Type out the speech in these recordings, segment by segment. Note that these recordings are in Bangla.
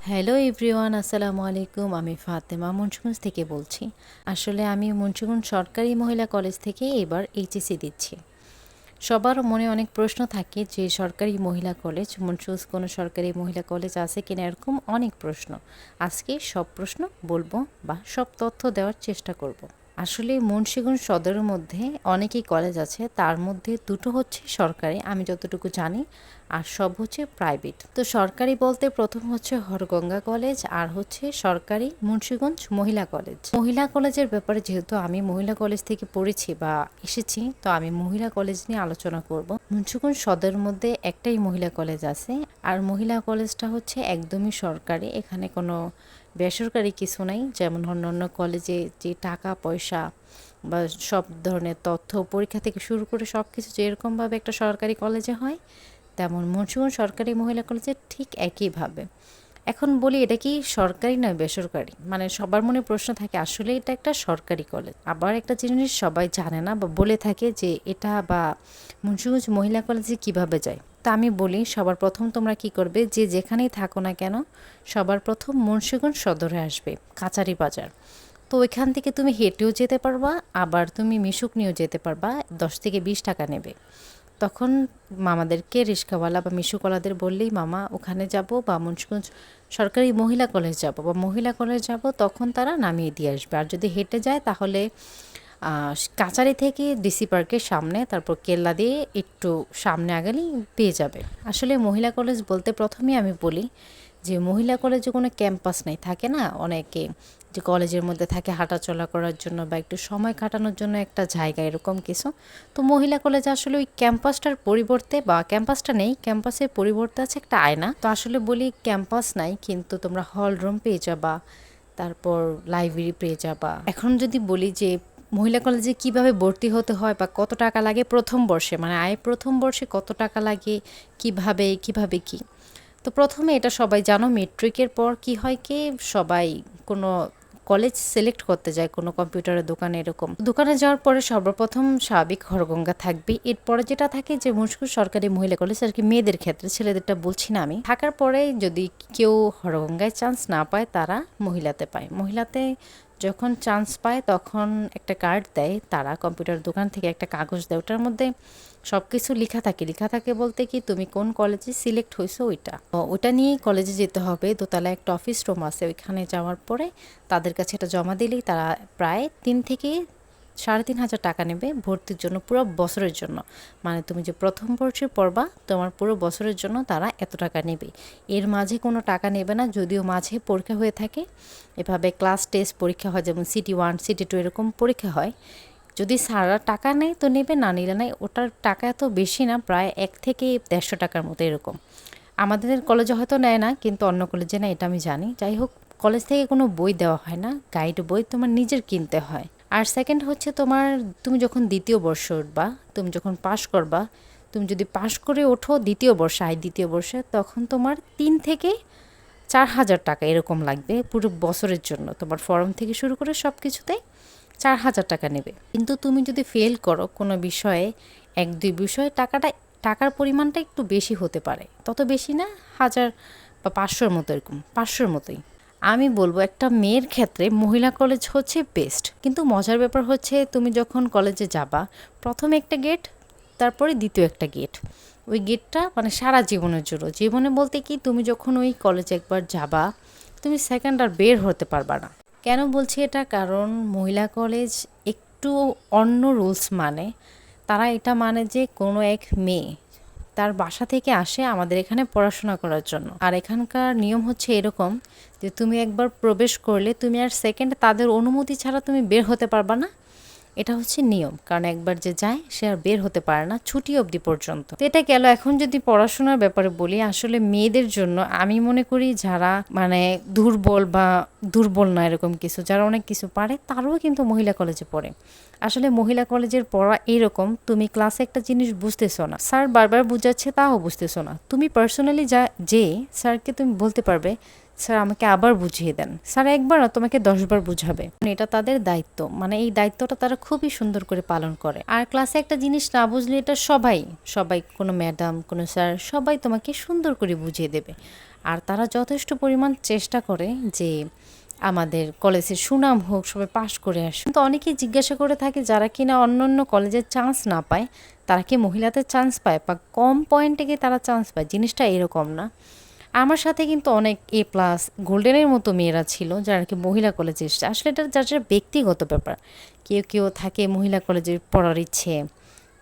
হ্যালো এভরিওয়ান, আসসালামু আলাইকুম। আমি ফাতেমা মুন্সিগঞ্জ থেকে বলছি। আসলে আমি মুন্সিগঞ্জ সরকারি মহিলা কলেজ থেকে এবার এইচএসসি দিচ্ছি। সবার মনে অনেক প্রশ্ন থাকে যে সরকারি মহিলা কলেজ, মুন্সিগঞ্জ কোনো সরকারি মহিলা কলেজ আছে কিনা, এরকম অনেক প্রশ্ন। আজকে সব প্রশ্ন বলবো বা সব তথ্য দেওয়ার চেষ্টা করব। আসলে মুন্সিগঞ্জ সদরের মধ্যে অনেকই কলেজ আছে, তার মধ্যে দুটো হচ্ছে সরকারি আমি যতটুকু জানি, আর সব হচ্ছে প্রাইভেট। তো সরকারি বলতে প্রথম হচ্ছে হরগঙ্গা কলেজ, আর হচ্ছে সরকারি মুন্সিগঞ্জ মহিলা কলেজ। মহিলা কলেজের ব্যাপারে যেহেতু আমি মহিলা কলেজ থেকে পড়েছি বা এসেছি, তো আমি মহিলা কলেজ নিয়ে আলোচনা করব। মুন্সিগঞ্জ সদরের মধ্যে একটাই মহিলা কলেজ আছে, আর মহিলা কলেজটা হচ্ছে একদমই সরকারি। এখানে কোনো বেসরকারি কিছু নাই, যেমন অন্যান্য কলেজে যে টাকা পয়সা বা সব ধরনের তথ্য পরীক্ষা থেকে শুরু করে সব কিছু যেরকমভাবে একটা সরকারি কলেজে হয়, তেমন মুন্সিগঞ্জ সরকারি মহিলা কলেজে ঠিক একইভাবে। এখন বলি, এটা কি সরকারি না বেসরকারি? মানে সবার মনে প্রশ্ন থাকে, আসলে এটা একটা সরকারি কলেজ। আবার একটা জিনিস সবাই জানে না বা বলে থাকে যে এটা বা মুন্সিগঞ্জ মহিলা কলেজে কিভাবে যায়। তা আমি বলি, সবার প্রথম তোমরা কি করবে, যে যেখানেই থাকো না কেন, সবার প্রথম মুন্সিগঞ্জ সদরে আসবে, কাচারি বাজার। তো ওইখান থেকে তুমি হেঁটেও যেতে পারবা, আবার তুমি মিশুক নিয়েও যেতে পারবা, 10 থেকে 20 টাকা নেবে। তখন মামাদেরকে, রিক্সাওয়ালা বা মিশুকলাদের বললেই মামা ওখানে যাব বা মুন্সিগঞ্জ সরকারি মহিলা কলেজ যাব বা মহিলা কলেজ যাব, তখন তারা নামিয়ে দিয়ে আসবে। আর যদি হেঁটে যায় তাহলে কাচারি থেকে ডিসি পার্কের সামনে, তারপর কেল্লা দিয়ে একটু সামনে আগেলেই পেয়ে যাবে। আসলে মহিলা কলেজ বলতে প্রথমেই আমি বলি যে মহিলা কলেজে কোনো ক্যাম্পাস নেই, থাকে না অনেকে যে কলেজের মধ্যে থাকে হাঁটাচলা করার জন্য বা একটু সময় কাটানোর জন্য একটা জায়গা, এরকম কিছু। তো মহিলা কলেজে আসলে ওই ক্যাম্পাসটার পরিবর্তে, বা ক্যাম্পাসটা নেই, ক্যাম্পাসের পরিবর্তে আছে একটা আয়না। তো আসলে বলি ক্যাম্পাস নাই, কিন্তু তোমরা হল রুম পেয়ে যাবা, তারপর লাইব্রেরি পেয়ে যাবা। এখন যদি বলি যে মহিলা কলেজে কিভাবে ভর্তি হতে হয় বা কত টাকা লাগে প্রথম বর্ষে, মানে প্রথম বর্ষে কত টাকা লাগে, কিভাবে কিভাবে কি। তো প্রথমে এটা সবাই জানো, মেট্রিকের পর কি হয় কি, সবাই কোনো কলেজ সিলেক্ট করতে যায় কোনো কম্পিউটারের দোকানে, এরকম দোকানে যাওয়ার পরে সর্বপ্রথম স্বাভাবিক হরগঙ্গা থাকবে। এরপরে যেটা থাকে যে মুন্সিগঞ্জ সরকারি মহিলা কলেজ, আর কি মেয়েদের ক্ষেত্রে, ছেলেদেরটা বলছি না আমি। থাকার পরে যদি কেউ হরগঙ্গায় চান্স না পায়, তারা মহিলাতে পায়। মহিলাতে যখন চান্স পায় তখন একটা কার্ড দেয় তারা, কম্পিউটার দোকান থেকে একটা কাগজ দেয়, ওটার মধ্যে সব কিছু লেখা থাকে বলতে কি তুমি কোন কলেজে সিলেক্ট হয়েছো ওইটা নিয়েই কলেজে যেতে হবে। দোতলায় একটা অফিস রুম আছে, ওইখানে যাওয়ার পরে তাদের কাছে এটা জমা দিলেই তারা প্রায় 3 থেকে 3,500 টাকা নেবে ভর্তির জন্য, পুরো বছরের জন্য। মানে তুমি যে প্রথম বর্ষে পড়বা, তোমার পুরো বছরের জন্য তারা এত টাকা নেবে। এর মাঝে কোনো টাকা নেবে না, যদিও মাঝে পরীক্ষা হয়ে থাকে। এভাবে ক্লাস টেস্ট পরীক্ষা হয়, যেমন সিটি 1 সিটি 2 এরকম পরীক্ষা হয়। যদি সারা টাকা নেয় তো নেবে, না নিলে নাই। ওটার টাকা এত বেশি না, প্রায় 1 থেকে 150 টাকার মতো এরকম। আমাদের কলেজে হয়তো নেয় না, কিন্তু অন্য কলেজে নেয়, এটা আমি জানি। যাই হোক, কলেজ থেকে কোনো বই দেওয়া হয় না, গাইড বই তোমার নিজের কিনতে হয়। আর সেকেন্ড হচ্ছে তুমি যখন দ্বিতীয় বর্ষ উঠবা, তুমি যখন পাশ করবা, তুমি যদি পাশ করে ওঠো দ্বিতীয় বর্ষে, তখন তোমার 3 থেকে 4 হাজার টাকা এরকম লাগবে পুরো বছরের জন্য। তোমার ফর্ম থেকে শুরু করে সব কিছুতে 4 হাজার টাকা নেবে। কিন্তু তুমি যদি ফেল করো কোনো বিষয়ে, 1-2 বিষয়ে, টাকার পরিমাণটা একটু বেশি হতে পারে, তত বেশি না, 1000 বা 500-র মতো, এরকম 500-র মতোই। আমি বলবো একটা মেয়ের ক্ষেত্রে মহিলা কলেজ হচ্ছে বেস্ট। কিন্তু মজার ব্যাপার হচ্ছে, তুমি যখন কলেজে যাবা, প্রথম একটা গেট, তারপরে দ্বিতীয় একটা গেট। ওই গেটটা মানে সারা জীবনের জন্য, জীবনে বলতে কি, তুমি যখন ওই কলেজে একবার যাবা, তুমি সেকেন্ড আর বের হতে পারবা না। কেন বলছি এটা, কারণ মহিলা কলেজ একটু অন্য রুলস মানে। তারা এটা মানে যে কোনো এক মেয়ে তার বাসা থেকে আসে আমাদের এখানে পড়াশোনা করার জন্য। আর এখানকার নিয়ম হচ্ছে এরকম যে তুমি একবার প্রবেশ করলে তুমি আর সেকেন্ড তাদের অনুমতি ছাড়া তুমি বের হতে পারবা না। এটা হচ্ছে নিয়ম, কারণ একবার যে যায় সে আর বের হতে পারে না ছুটি অবধি পর্যন্ত। তো এটা গেল। এখন যদি পড়াশোনার ব্যাপারে বলি, আসলে মেয়েদের জন্য আমি মনে করি যারা মানে দুর্বল না এরকম কিছু, যারা অনেক কিছু পারে, তারাও কিন্তু মহিলা কলেজে পড়ে। আসলে মহিলা কলেজের পড়া এইরকম, তুমি ক্লাসে একটা জিনিস বুঝতেছো না, স্যার বারবার বুঝাচ্ছে তাও বুঝতেছো না, তুমি পার্সোনালি যে স্যারকে তুমি বলতে পারবে, স্যার আমাকে আবার বুঝিয়ে দেন। স্যার একবার না, তোমাকে 10 বার বুঝাবে। এটা তাদের দায়িত্ব, মানে এই দায়িত্বটা তারা খুবই সুন্দর করে পালন করে। আর ক্লাসে একটা জিনিস না বুঝলে, এটা সবাই কোনো ম্যাডাম, কোনো স্যার, সবাই তোমাকে সুন্দর করে বুঝিয়ে দেবে। আর তারা যথেষ্ট পরিমাণ চেষ্টা করে যে আমাদের কলেজের সুনাম হোক, সবাই পাশ করে আসে। তো অনেকেই জিজ্ঞাসা করে থাকে যারা কিনা অন্য অন্য কলেজের চান্স না পায় তারা কি মহিলাদের চান্স পায় বা কম পয়েন্টে গিয়ে তারা চান্স পায়, জিনিসটা এরকম না। আমার সাথে কিন্তু অনেক A+ গোল্ডেনের মতো মেয়েরা ছিল যারা কি মহিলা কলেজে এসছে। আসলে এটা যার যার ব্যক্তিগত ব্যাপার। কেউ কেউ থাকে মহিলা কলেজে পড়ার ইচ্ছে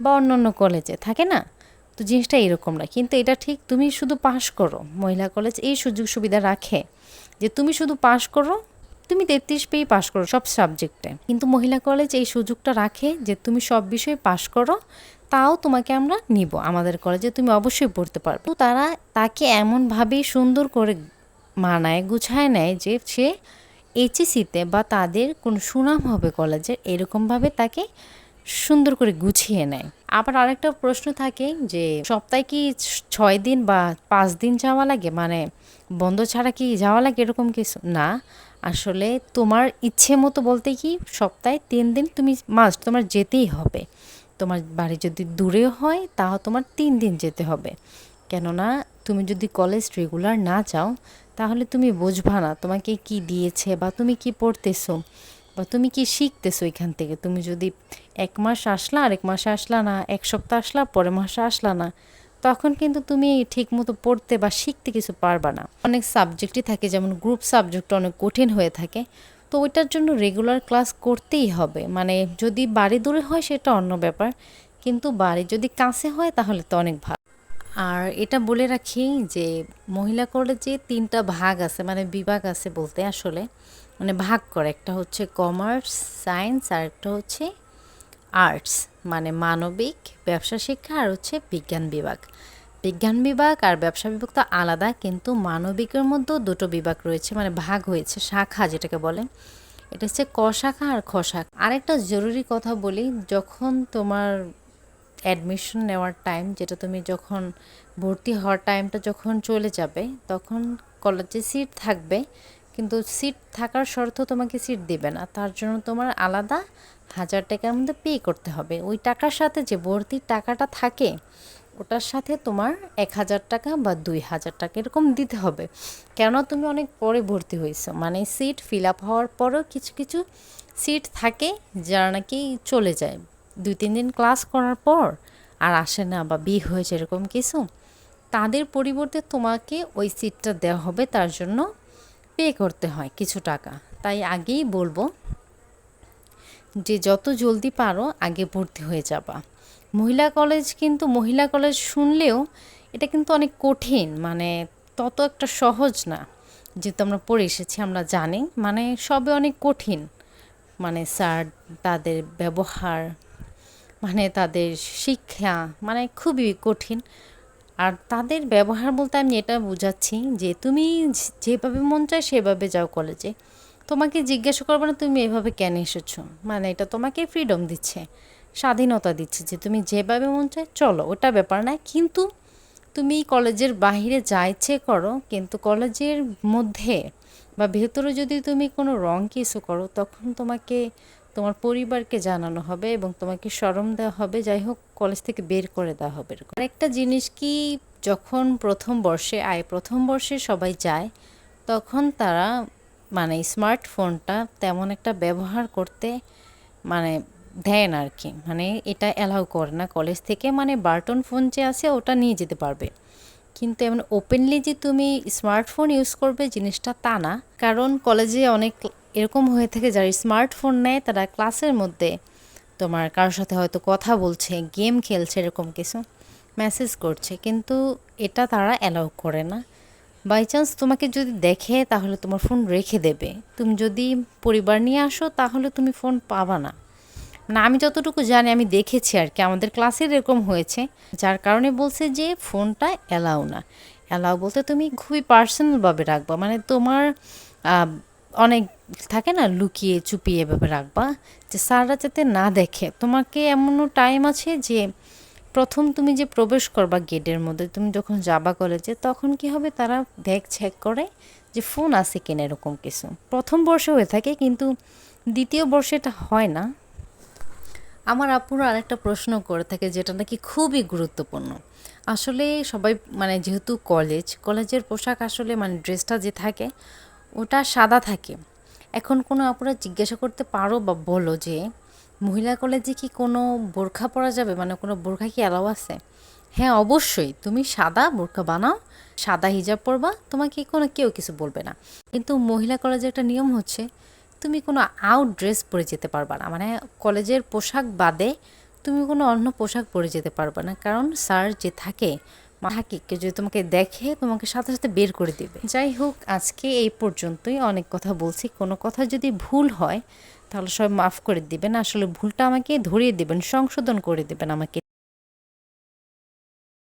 বা অন্য অন্য কলেজে থাকে না, তো জিনিসটা এরকম না। কিন্তু এটা ঠিক, তুমি শুধু পাশ করো, মহিলা কলেজ এই সুযোগ সুবিধা রাখে যে তুমি শুধু পাশ করো, তুমি 33 পেয়েই পাশ করো সব সাবজেক্টে। কিন্তু মহিলা কলেজ এই সুযোগটা রাখে যে তুমি সব বিষয়ে পাশ করো, তাও তোমাকে আমরা নিব আমাদের কলেজে, তুমি অবশ্যই পড়তে পারবে। তো তারা তাকে এমনভাবেই সুন্দর করে মানায় গুছায় নেয় যে সে এইচএসিতে বা তাদের কোনো সুনাম হবে কলেজের, এরকমভাবে তাকে সুন্দর করে গুছিয়ে নেয়। আবার আরেকটা প্রশ্ন থাকে যে সপ্তাহে কি 6 দিন বা 5 দিন যাওয়া লাগে, মানে বন্ধ ছাড়া কি যাওয়া লাগে, এরকম কিছু না। আসলে তোমার ইচ্ছে মতো বলতে কি সপ্তাহে 3 দিন তুমি মাস্ট তোমার যেতেই হবে। তোমার বাড়ি যদি দূরেও হয় তাও তোমার 3 দিন যেতে হবে। কেননা তুমি যদি কলেজ রেগুলার না যাও তাহলে তুমি বুঝবা না তোমাকে কি দিয়েছে বা তুমি কি পড়তেছো বা তুমি কি শিখতেছো এখান থেকে। তুমি যদি 1 মাস আসলা, আরেক মাসে আসলা না, 1 সপ্তাহ আসলা, পরের মাসে আসলা না, তখন কিন্তু তুমি ঠিকমতো পড়তে বা শিখতে কিছু পারবা না। অনেক সাবজেক্টই থাকে, যেমন গ্রুপ সাবজেক্ট অনেক কঠিন হয়ে থাকে, তো ওইটার জন্য রেগুলার ক্লাস করতেই হবে। মানে যদি বাড়ি দূরে হয় সেটা অন্য ব্যাপার, কিন্তু বাড়ি যদি কাছে হয় তাহলে তো অনেক ভালো। আর এটা বলে রাখি যে মহিলা কলেজে 3টা ভাগ আছে, মানে বিভাগ আছে বলতে আসলে, মানে ভাগ করে। একটা হচ্ছে কমার্স, সায়েন্স, আর একটা হচ্ছে আর্টস, মানে মানবিক, ব্যবসা শিক্ষা, আর হচ্ছে বিজ্ঞান বিভাগ। বিজ্ঞান বিভাগ আর ব্যবসা বিভাগ তো আলাদা, কিন্তু মানবিকের মধ্যেও দুটো বিভাগ রয়েছে, মানে ভাগ হয়েছে, শাখা যেটাকে বলে। এটা হচ্ছে ক শাখা আর খ শাখা। আরেকটা জরুরি কথা বলি, যখন তোমার অ্যাডমিশন নেওয়ার টাইম, যেটা তুমি যখন ভর্তি হওয়ার টাইমটা যখন চলে যাবে, তখন কলেজে সিট থাকবে, কিন্তু সিট থাকার শর্ত তোমাকে সিট দেবে না। তার জন্য তোমার আলাদা 1000 টাকার মধ্যে পে করতে হবে। ওই টাকার সাথে যে ভর্তির টাকাটা থাকে ওটার সাথে তোমার 1000 টাকা বা 2000 টাকা এরকম দিতে হবে। কেননা তুমি অনেক পরে ভর্তি হয়েছো, মানে সিট ফিল আপ হওয়ার পরও কিছু কিছু সিট থাকে যারা নাকি চলে যায় 2-3 দিন ক্লাস করার পর আর আসে না বা বিয়ে হয়েছে এরকম কিছু, তাদের পরিবর্তে তোমাকে ওই সিটটা দেওয়া হবে, তার জন্য পে করতে হয় কিছু টাকা। তাই আগেই বলবো যে যত জলদি পারো আগে ভর্তি হয়ে যাবা। মহিলা কলেজ, কিন্তু মহিলা কলেজ শুনলেও এটা কিন্তু অনেক কঠিন, মানে তত একটা সহজ না। যেহেতু আমরা পড়ে এসেছি আমরা জানি, মানে সবে অনেক কঠিন। মানে স্যার, তাদের ব্যবহার, মানে তাদের শিক্ষা, মানে খুবই কঠিন। আর তাদের ব্যবহার বলতে আমি এটা বোঝাচ্ছি যে তুমি যেভাবে মন চায় সেভাবে যাও কলেজে, তোমাকে জিজ্ঞাসা করবো না তুমি এভাবে কেন এসেছো। মানে এটা তোমাকে ফ্রিডম দিচ্ছে, স্বাধীনতা দিচ্ছে যে তুমি যেভাবে মন চায় চলো, ওটা ব্যাপার না। কিন্তু তুমি কলেজের বাইরে যা ইচ্ছে করো, কিন্তু কলেজের মধ্যে বা ভেতরে যদি তুমি কোনো রং কিছু করো তখন তোমাকে তোমার পরিবারকে জানানো হবে এবং তোমাকে শরম দেওয়া হবে, যাই হোক কলেজ থেকে বের করে দেওয়া হবে। আরেকটা জিনিস কি, যখন প্রথম বর্ষে সবাই যায়, তখন তারা মানে স্মার্টফোনটা তেমন একটা ব্যবহার করতে মানে দেয় না আর কি, মানে এটা অ্যালাউ করে না কলেজ থেকে। মানে বাটন ফোন যে আছে ওটা নিয়ে যেতে পারবে, কিন্তু এমন ওপেনলি যে তুমি স্মার্টফোন ইউজ করবে জিনিসটা তা না। কারণ কলেজে অনেক এরকম হয়ে থাকে যারা স্মার্টফোন নেয় তারা ক্লাসের মধ্যে তোমার কারোর সাথে হয়তো কথা বলছে, গেম খেলছে, এরকম কিছু মেসেজ করছে, কিন্তু এটা তারা অ্যালাউ করে না। বাই চান্স তোমাকে যদি দেখে তাহলে তোমার ফোন রেখে দেবে। তুমি যদি পরিবার নিয়ে আসো তাহলে তুমি ফোন পাবা না। না, আমি যতটুকু জানি, আমি দেখেছি আর কি, আমাদের ক্লাসের এরকম হয়েছে, যার কারণে বলছে যে ফোনটা অ্যালাউ না। অ্যালাউ বলতে তুমি খুবই পার্সোনালভাবে রাখবা, মানে তোমার অনেক থাকে না লুকিয়ে চুপিয়ে এভাবে রাখবা, যে স্যাররা যাতে না দেখে। তোমাকে এমনও টাইম আছে যে প্রথম তুমি যে প্রবেশ করবা গেটের মধ্যে, তুমি যখন যাবা কলেজে, তখন কি হবে তারা চেক করে যে ফোন আছে কিনা, এরকম কিছু প্রথম বর্ষে হয়ে থাকে, কিন্তু দ্বিতীয় বর্ষে এটা হয় না। আমার আপুরা আরেকটা প্রশ্ন করে থাকে যেটা নাকি খুবই গুরুত্বপূর্ণ। আসলে সবাই মানে যেহেতু কলেজের পোশাক আসলে মানে ড্রেসটা যে থাকে ওটা সাদা থাকে। এখন কোনো আপুরা জিজ্ঞাসা করতে পারো বা বলো যে মহিলা কলেজে কি কোনো বোরখা পরা যাবে, মানে কোনো বোরখা কি অ্যালাউ আছে? হ্যাঁ, অবশ্যই তুমি সাদা বোরখা বানাও, সাদা হিজাব পরবা, তোমাকে কোনো কেউ কিছু বলবে না। কিন্তু মহিলা কলেজে একটা নিয়ম হচ্ছে তুমি কোনো আউট ড্রেস পরে যেতে পারবা না, মানে কলেজের পোশাক বাদে তুমি কোনো অন্য পোশাক পরে যেতে পারবে না, কারণ স্যার যে থাকে কেউ যদি তোমাকে দেখে তোমাকে সাথে সাথে বের করে দিবে। যাই হোক, আজকে এই পর্যন্তই, অনেক কথা বলছি। কোনো কথা যদি ভুল হয় তাহলে সবাই মাফ করে দিবেন, আসলে ভুলটা আমাকে ধরিয়ে দিবেন, সংশোধন করে দিবেন আমাকে।